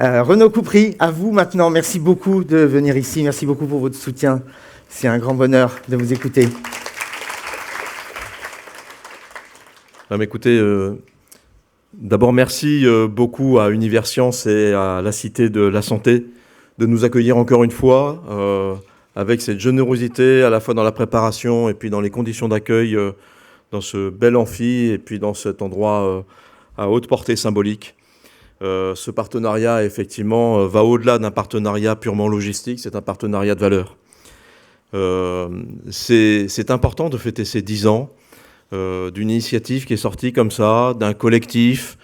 Renaud Coupry, à vous maintenant. Merci beaucoup de venir ici. Merci beaucoup pour votre soutien. C'est un grand bonheur de vous écouter. Écoutez, d'abord merci beaucoup à Universcience et à la Cité de la Santé de nous accueillir encore une fois avec cette générosité à la fois dans la préparation et puis dans les conditions d'accueil dans ce bel amphi et puis dans cet endroit à haute portée symbolique. Ce partenariat, effectivement, va au-delà d'un partenariat purement logistique, c'est un partenariat de valeur. C'est important de fêter ces 10 ans d'une initiative qui est sortie comme ça, d'un collectif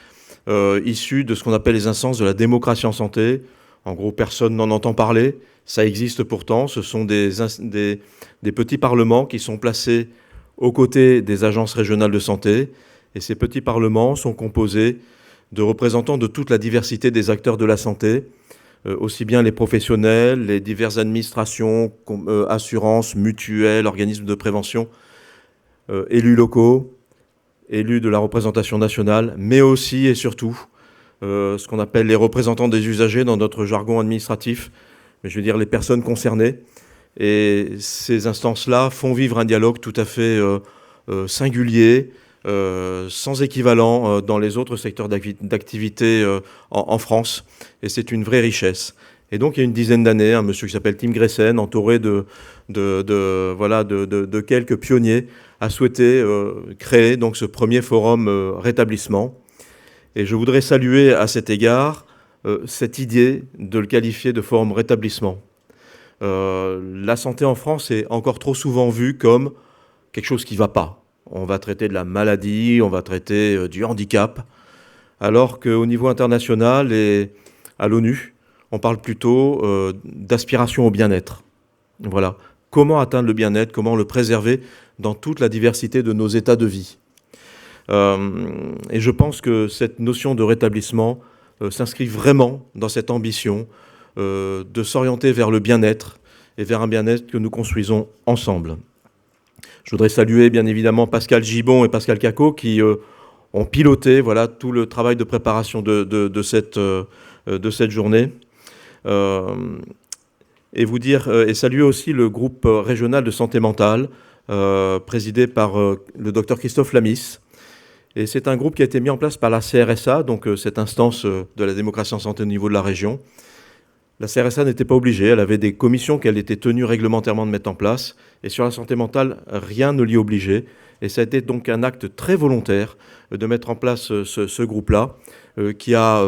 issu de ce qu'on appelle les instances de la démocratie en santé. En gros, personne n'en entend parler, ça existe pourtant, ce sont des petits parlements qui sont placés aux côtés des agences régionales de santé, et ces petits parlements sont composés de représentants de toute la diversité des acteurs de la santé, aussi bien les professionnels, les diverses administrations, assurances, mutuelles, organismes de prévention, élus locaux, élus de la représentation nationale, mais aussi et surtout ce qu'on appelle les représentants des usagers dans notre jargon administratif, mais je veux dire les personnes concernées. Et ces instances-là font vivre un dialogue tout à fait singulier, sans équivalent dans les autres secteurs d'activité en France. Et c'est une vraie richesse. Et donc, il y a une dizaine d'années, un monsieur qui s'appelle Tim Gressen, entouré de quelques pionniers, a souhaité créer donc ce premier forum rétablissement. Et je voudrais saluer à cet égard cette idée de le qualifier de forum rétablissement. La santé en France est encore trop souvent vue comme quelque chose qui ne va pas. On va traiter de la maladie, on va traiter du handicap, alors qu'au niveau international et à l'ONU, on parle plutôt d'aspiration au bien-être. Voilà. Comment atteindre le bien-être, comment le préserver dans toute la diversité de nos états de vie. Et je pense que cette notion de rétablissement s'inscrit vraiment dans cette ambition de s'orienter vers le bien-être et vers un bien-être que nous construisons ensemble. Je voudrais saluer bien évidemment Pascal Gibon et Pascal Cacot qui ont piloté tout le travail de préparation de cette journée. Et saluer aussi le groupe régional de santé mentale présidé par le docteur Christophe Lamis. Et c'est un groupe qui a été mis en place par la CRSA, donc cette instance de la démocratie en santé au niveau de la région. La CRSA n'était pas obligée, elle avait des commissions qu'elle était tenue réglementairement de mettre en place. Et sur la santé mentale, rien ne l'y obligeait. Et ça a été donc un acte très volontaire de mettre en place ce groupe-là, qui a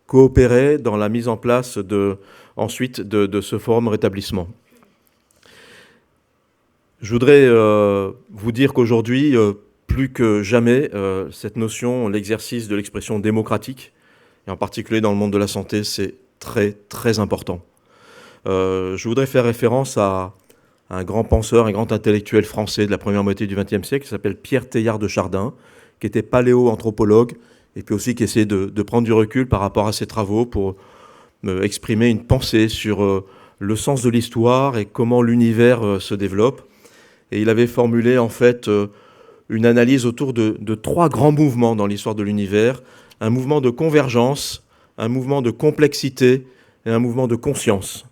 coopéré dans la mise en place ensuite de ce forum rétablissement. Je voudrais vous dire qu'aujourd'hui, plus que jamais, cette notion, l'exercice de l'expression démocratique, et en particulier dans le monde de la santé, c'est très, très important. Je voudrais faire référence à un grand penseur, un grand intellectuel français de la première moitié du XXe siècle, qui s'appelle Pierre Teilhard de Chardin, qui était paléo-anthropologue, et puis aussi qui essayait de prendre du recul par rapport à ses travaux pour exprimer une pensée sur le sens de l'histoire et comment l'univers se développe. Et il avait formulé en fait une analyse autour de 3 grands mouvements dans l'histoire de l'univers, un mouvement de convergence, un mouvement de complexité et un mouvement de conscience.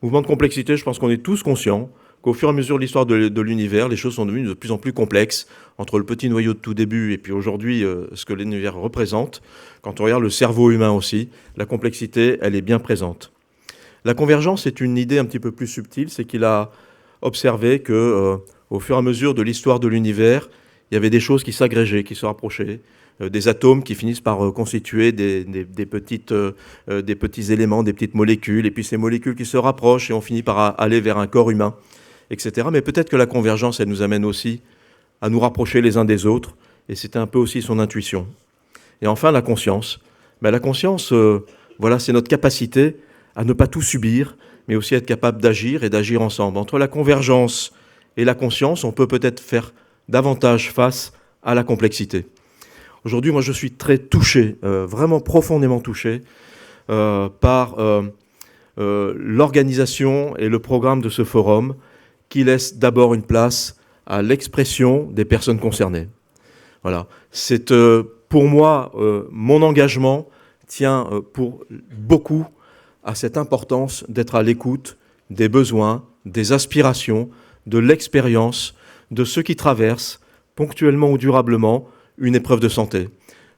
Mouvement de complexité, je pense qu'on est tous conscients qu'au fur et à mesure de l'histoire de l'univers, les choses sont devenues de plus en plus complexes, entre le petit noyau de tout début et puis aujourd'hui ce que l'univers représente. Quand on regarde le cerveau humain aussi, la complexité, elle est bien présente. La convergence est une idée un petit peu plus subtile, c'est qu'il a observé que au fur et à mesure de l'histoire de l'univers, il y avait des choses qui s'agrégeaient, qui se rapprochaient, des atomes qui finissent par constituer des petits éléments, des petites molécules, et puis ces molécules qui se rapprochent et on finit par aller vers un corps humain, etc. Mais peut-être que la convergence, elle nous amène aussi à nous rapprocher les uns des autres, et c'était un peu aussi son intuition. Et enfin, la conscience. La conscience, c'est notre capacité à ne pas tout subir, mais aussi être capable d'agir et d'agir ensemble. Entre la convergence et la conscience, on peut peut-être faire davantage face à la complexité. Aujourd'hui, moi, je suis très touché, vraiment profondément touché par l'organisation et le programme de ce forum qui laisse d'abord une place à l'expression des personnes concernées. Voilà. C'est pour moi mon engagement tient pour beaucoup à cette importance d'être à l'écoute des besoins, des aspirations, de l'expérience de ceux qui traversent, ponctuellement ou durablement, une épreuve de santé.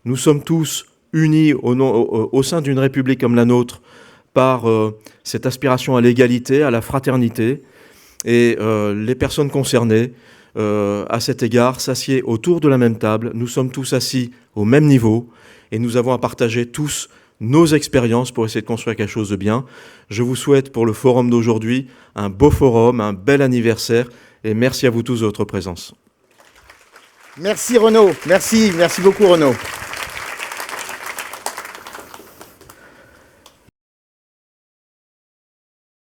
Nous sommes tous unis au sein d'une République comme la nôtre par cette aspiration à l'égalité, à la fraternité, et les personnes concernées, à cet égard, s'assiedent autour de la même table. Nous sommes tous assis au même niveau, et nous avons à partager tous nos expériences pour essayer de construire quelque chose de bien. Je vous souhaite pour le forum d'aujourd'hui un beau forum, un bel anniversaire, et merci à vous tous de votre présence. Merci Renaud, merci beaucoup Renaud.